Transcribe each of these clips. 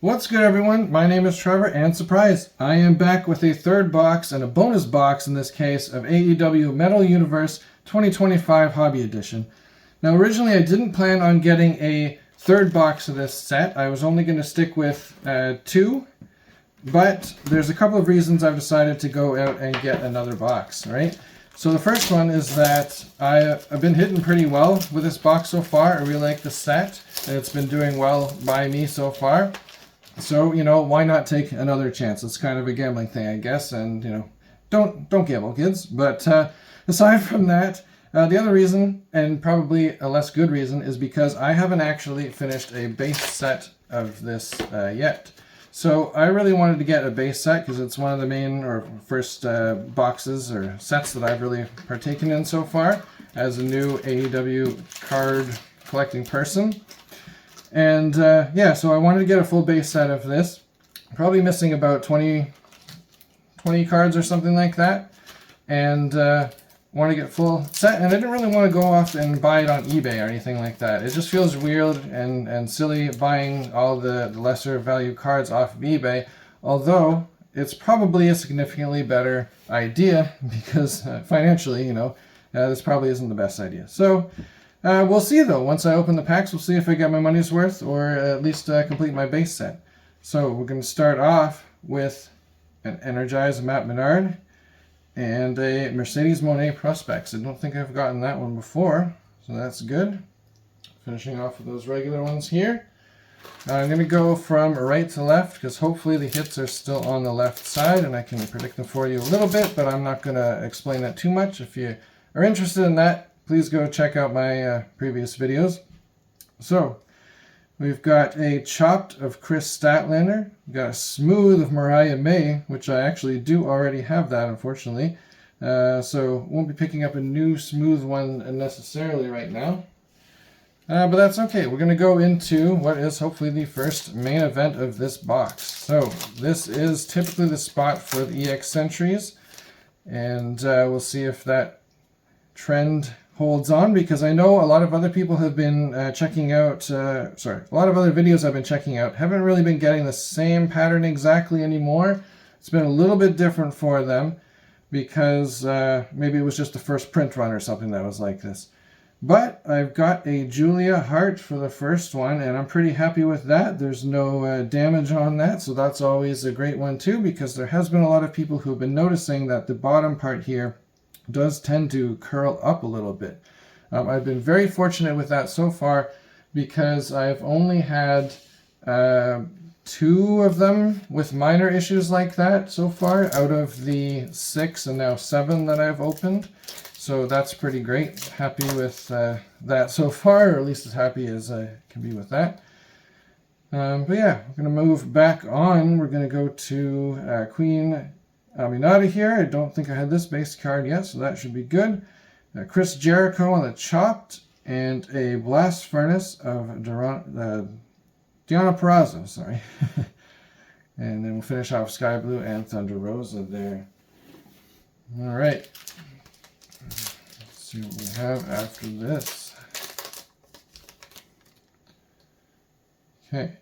What's good, everyone? My name is Trevor, and surprise, I am back with a third box and a bonus box in this case of AEW Metal Universe 2025 Hobby Edition. Now, originally I didn't plan on getting a third box of this set. I was only going to stick with two, but there's a couple of reasons I've decided to go out and get another box, right? So the first one is that I've been hitting pretty well with this box so far. I really like the set, and it's been doing well by me so far. So, why not take another chance? It's kind of a gambling thing, I guess, and, don't gamble, kids. But aside from that, the other reason, and probably a less good reason, is because I haven't actually finished a base set of this yet. So I really wanted to get a base set because it's one of the main or first boxes or sets that I've really partaken in so far as a new AEW card collecting person. And so I wanted to get a full base set of this. Probably missing about 20 cards or something like that. And want to get full set. And I didn't really want to go off and buy it on eBay or anything like that. It just feels weird and silly buying all the lesser value cards off of eBay. Although it's probably a significantly better idea because financially, this probably isn't the best idea. So we'll see, though. Once I open the packs, we'll see if I get my money's worth or at least complete my base set. So we're going to start off with an Energized Matt Menard and a Mercedes Moné Prospects. I don't think I've gotten that one before, so that's good. Finishing off with those regular ones here. I'm going to go from right to left because hopefully the hits are still on the left side and I can predict them for you a little bit, but I'm not going to explain that too much. If you are interested in that, please go check out my previous videos. So, we've got a Chopped of Chris Statlander. We've got a Smooth of Mariah May, which I actually do already have that, unfortunately. So, won't be picking up a new Smooth one necessarily right now. But that's okay. We're going to go into what is hopefully the first main event of this box. So, this is typically the spot for the EX Sentries. And we'll see if that trend holds on, because I know a lot of other people have been checking out, a lot of other videos I've been checking out haven't really been getting the same pattern exactly anymore. It's been a little bit different for them because maybe it was just the first print run or something that was like this. But I've got a Julia Hart for the first one, and I'm pretty happy with that. There's no damage on that, so that's always a great one too, because there has been a lot of people who've been noticing that the bottom part here does tend to curl up a little bit. I've been very fortunate with that so far because I've only had 2 of them with minor issues like that so far out of the 6 and now 7 that I've opened. So that's pretty great. Happy with that so far, or at least as happy as I can be with that. But yeah, we're going to move back on. We're going to go to Queen Aminata here. I don't think I had this base card yet, so that should be good. Chris Jericho on the Chopped, and a Blast Furnace of Deonna Purrazzo, sorry. And then we'll finish off Sky Blue and Thunder Rosa there. Alright. Let's see what we have after this. Okay.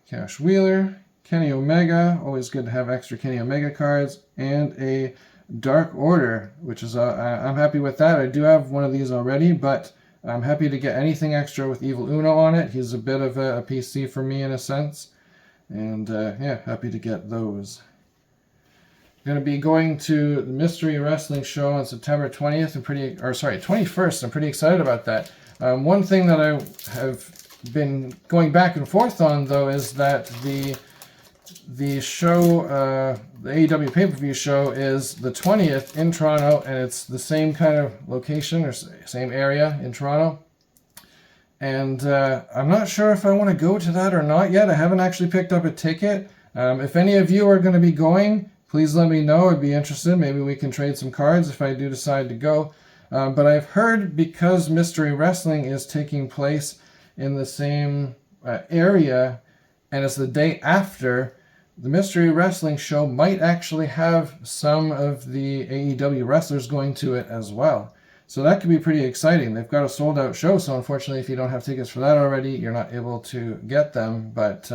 Cash Wheeler. Kenny Omega, always good to have extra Kenny Omega cards, and a Dark Order, which is, I'm happy with that. I do have one of these already, but I'm happy to get anything extra with Evil Uno on it. He's a bit of a PC for me in a sense, and happy to get those. I'm going to be going to the Mystery Wrestling Show on September 20th, 21st. I'm pretty excited about that. One thing that I have been going back and forth on, though, is that the show, the AEW pay-per-view show, is the 20th in Toronto, and it's the same kind of location or same area in Toronto. And I'm not sure if I want to go to that or not yet. I haven't actually picked up a ticket. If any of you are going to be going, please let me know. I'd be interested. Maybe we can trade some cards if I do decide to go. But I've heard because Mystery Wrestling is taking place in the same area, and it's the day after, the Mystery Wrestling Show might actually have some of the AEW wrestlers going to it as well. So that could be pretty exciting. They've got a sold-out show, so unfortunately if you don't have tickets for that already, you're not able to get them. But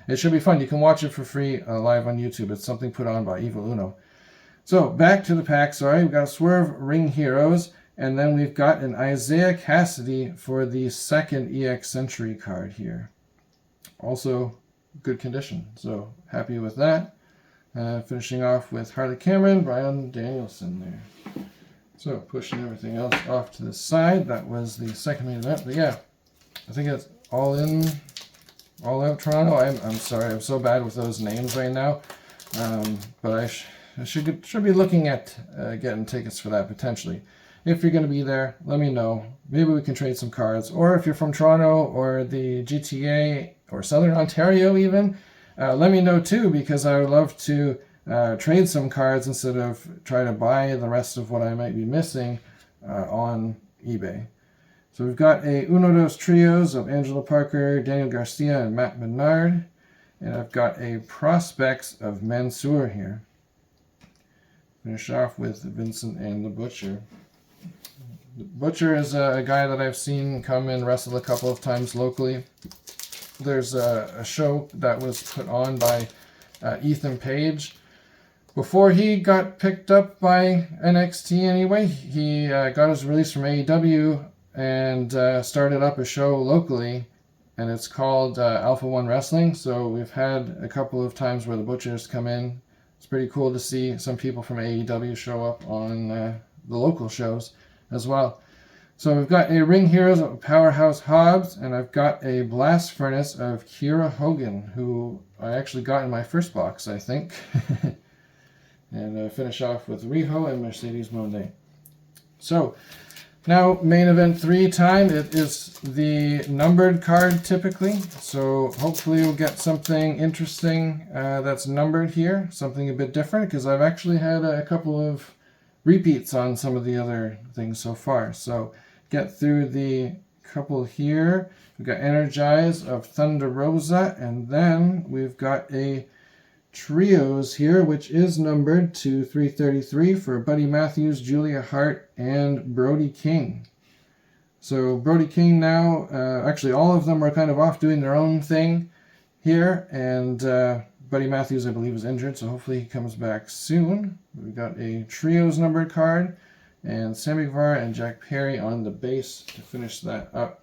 it should be fun. You can watch it for free live on YouTube. It's something put on by Evil Uno. So back to the pack. Sorry, we've got a Swerve Ring Heroes, and then we've got an Isaiah Cassidy for the second EX Century card here. Also good condition, so happy with that. Finishing off with Harley Cameron, Brian Danielson there. So pushing everything else off to the side. That was the second main event, but yeah, I think it's all out Toronto. I'm sorry, I'm so bad with those names right now, but I should be looking at getting tickets for that potentially. If you're going to be there, let me know. Maybe we can trade some cards. Or if you're from Toronto or the GTA or Southern Ontario even, let me know too, because I would love to trade some cards instead of try to buy the rest of what I might be missing on eBay. So we've got a Uno Dos Trios of Angelo Parker, Daniel Garcia, and Matt Menard. And I've got a Prospects of Mansoor here. Finish off with Vincent and the Butcher. The Butcher is a guy that I've seen come and wrestle a couple of times locally. There's a show that was put on by Ethan Page. Before he got picked up by NXT anyway, he got his release from AEW and started up a show locally, and it's called Alpha One Wrestling. So we've had a couple of times where the Butchers come in. It's pretty cool to see some people from AEW show up on the local shows as well. So we've got a Ring Heroes of Powerhouse Hobbs, and I've got a Blast Furnace of Kiera Hogan, who I actually got in my first box, I think. And finish off with Riho and Mercedes Moné. So now main event 3 time. It is the numbered card typically. So hopefully we'll get something interesting that's numbered here. Something a bit different, because I've actually had a couple of repeats on some of the other things so far. So get through the couple here. We've got Energize of Thunder Rosa, and then we've got a Trios here, which is numbered to 333 for Buddy Matthews, Julia Hart, and Brody King. So Brody King now, actually all of them are kind of off doing their own thing here, and Buddy Matthews, I believe, is injured, so hopefully he comes back soon. We've got a Trios numbered card, and Sammy Guevara and Jack Perry on the base to finish that up.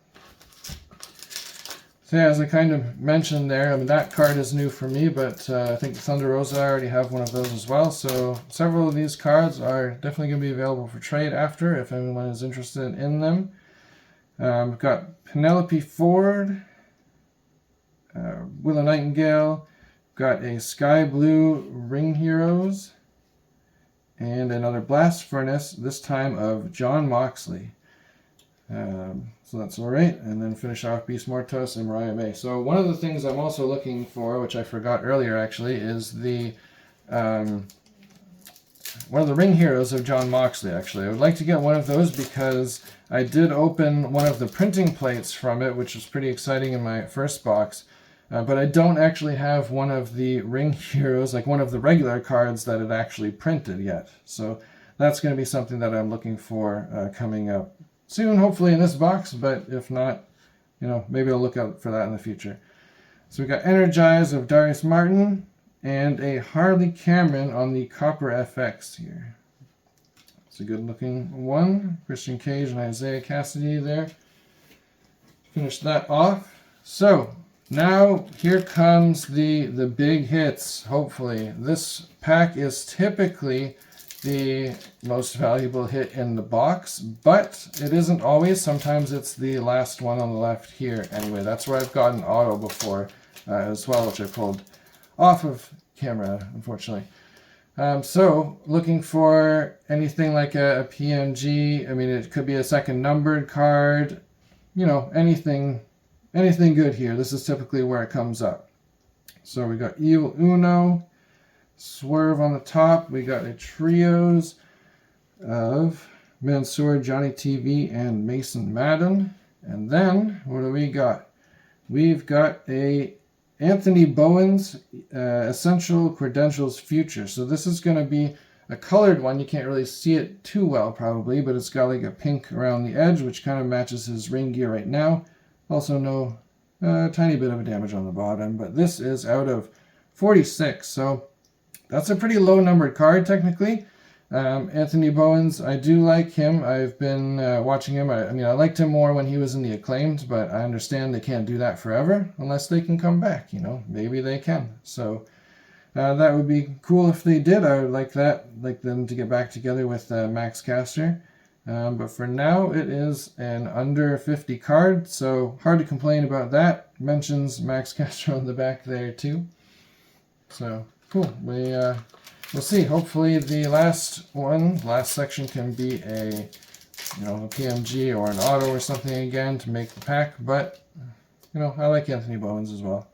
So yeah, as I kind of mentioned there, I mean, that card is new for me, but I think Thunder Rosa, I already have one of those as well. So several of these cards are definitely going to be available for trade after, if anyone is interested in them. We've got Penelope Ford, Willow Nightingale, got a Sky Blue Ring Heroes, and another Blast Furnace, this time of John Moxley. So that's alright, and then finish off Beast Mortos and Mariah May. So one of the things I'm also looking for, which I forgot earlier actually, is the one of the Ring Heroes of John Moxley actually. I would like to get one of those because I did open one of the printing plates from it, which was pretty exciting in my first box. But I don't actually have one of the Ring Heroes, like one of the regular cards that it actually printed yet. So that's going to be something that I'm looking for coming up soon, hopefully in this box, but if not, you know, maybe I'll look out for that in the future. So we got Energize of Darius Martin and a Harley Cameron on the Copper FX here. It's a good looking one. Christian Cage and Isaiah Cassidy there. Finish that off. So now here comes the big hits, hopefully. This pack is typically the most valuable hit in the box, but it isn't always. Sometimes it's the last one on the left here. Anyway, that's where I've gotten auto before as well, which I pulled off of camera, unfortunately. So looking for anything like a PMG. I mean, it could be a second numbered card. You know, anything good here. This is typically where it comes up. So we got Evil Uno, Swerve on the top. We got a Trios of Mansoor, Johnny TV, and Mason Madden. And then, what do we got? We've got a Anthony Bowen's Essential Credentials Future. So this is going to be a colored one. You can't really see it too well probably, but it's got like a pink around the edge, which kind of matches his ring gear right now. Also no a tiny bit of a damage on the bottom, but this is out of 46, so that's a pretty low numbered card technically. Anthony Bowens, I do like him. I've been watching him. I mean, I liked him more when he was in the Acclaimed, but I understand they can't do that forever unless they can come back, you know. Maybe they can. So that would be cool if they did. I would like that, like them to get back together with Max Caster. But for now, it is an under 50 card, so hard to complain about that. Mentions Max Caster on the back there too. So cool. We'll see. Hopefully the last section can be a PMG or an auto or something again to make the pack. But I like Anthony Bowens as well.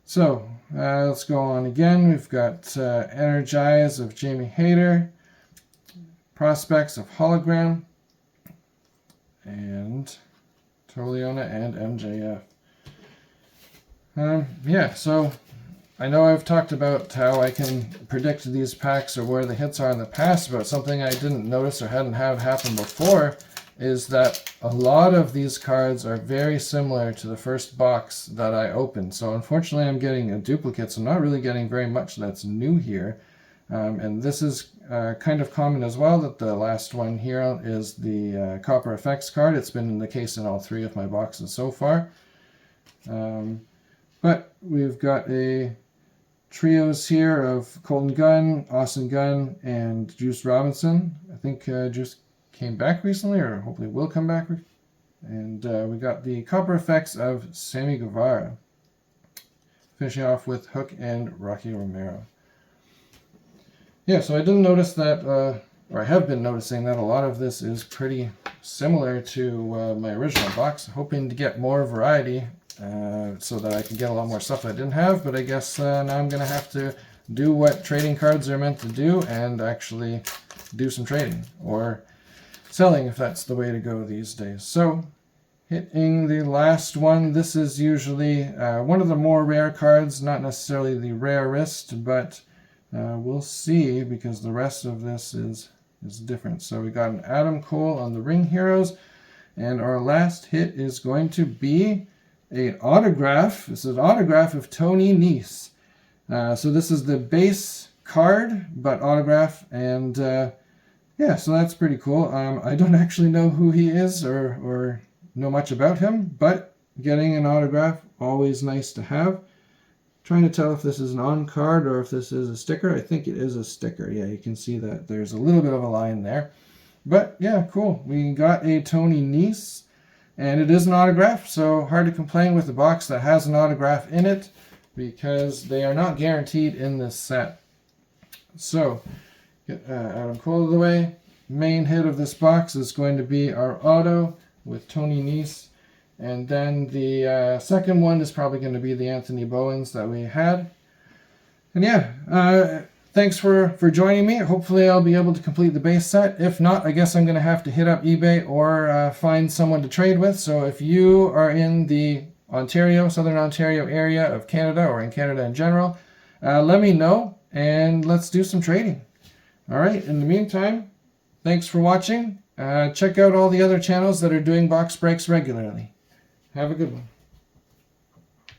So let's go on again. We've got Energize of Jamie Hayter, Prospects of Hologram, and Toliona and MJF. So I know I've talked about how I can predict these packs or where the hits are in the past, but something I didn't notice or hadn't had happen before is that a lot of these cards are very similar to the first box that I opened. So unfortunately I'm getting a duplicate, so I'm not really getting very much that's new here. And this is kind of common as well, that the last one here is the Copper Effects card. It's been the case in all 3 of my boxes so far. But we've got a trios here of Colton Gunn, Austin Gunn, and Juice Robinson. I think Juice came back recently, or hopefully will come back. And we got the Copper Effects of Sammy Guevara. Finishing off with Hook and Rocky Romero. Yeah, so I didn't notice that, or I have been noticing that a lot of this is pretty similar to my original box. Hoping to get more variety so that I can get a lot more stuff I didn't have, but I guess now I'm going to have to do what trading cards are meant to do and actually do some trading, or selling if that's the way to go these days. So, hitting the last one, this is usually one of the more rare cards, not necessarily the rarest, but we'll see, because the rest of this is different. So we got an Adam Cole on the Ring Heroes, and our last hit is going to be an autograph. This is an autograph of Tony Nese. So this is the base card, but autograph, and yeah, so that's pretty cool. I don't actually know who he is or know much about him, but getting an autograph, always nice to have. Trying to tell if this is an on card or if this is a sticker. I think it is a sticker. Yeah, you can see that there's a little bit of a line there. But yeah, cool. We got a Tony Nese, and it is an autograph, so hard to complain with a box that has an autograph in it, because they are not guaranteed in this set. So, get Adam Cole out of the way. Main hit of this box is going to be our auto with Tony Nese. And then the second one is probably going to be the Anthony Bowens that we had. And yeah, thanks for joining me. Hopefully I'll be able to complete the base set. If not, I guess I'm going to have to hit up eBay or find someone to trade with. So if you are in the Southern Ontario area of Canada, or in Canada in general, let me know and let's do some trading. All right, in the meantime, thanks for watching. Check out all the other channels that are doing box breaks regularly. Have a good one.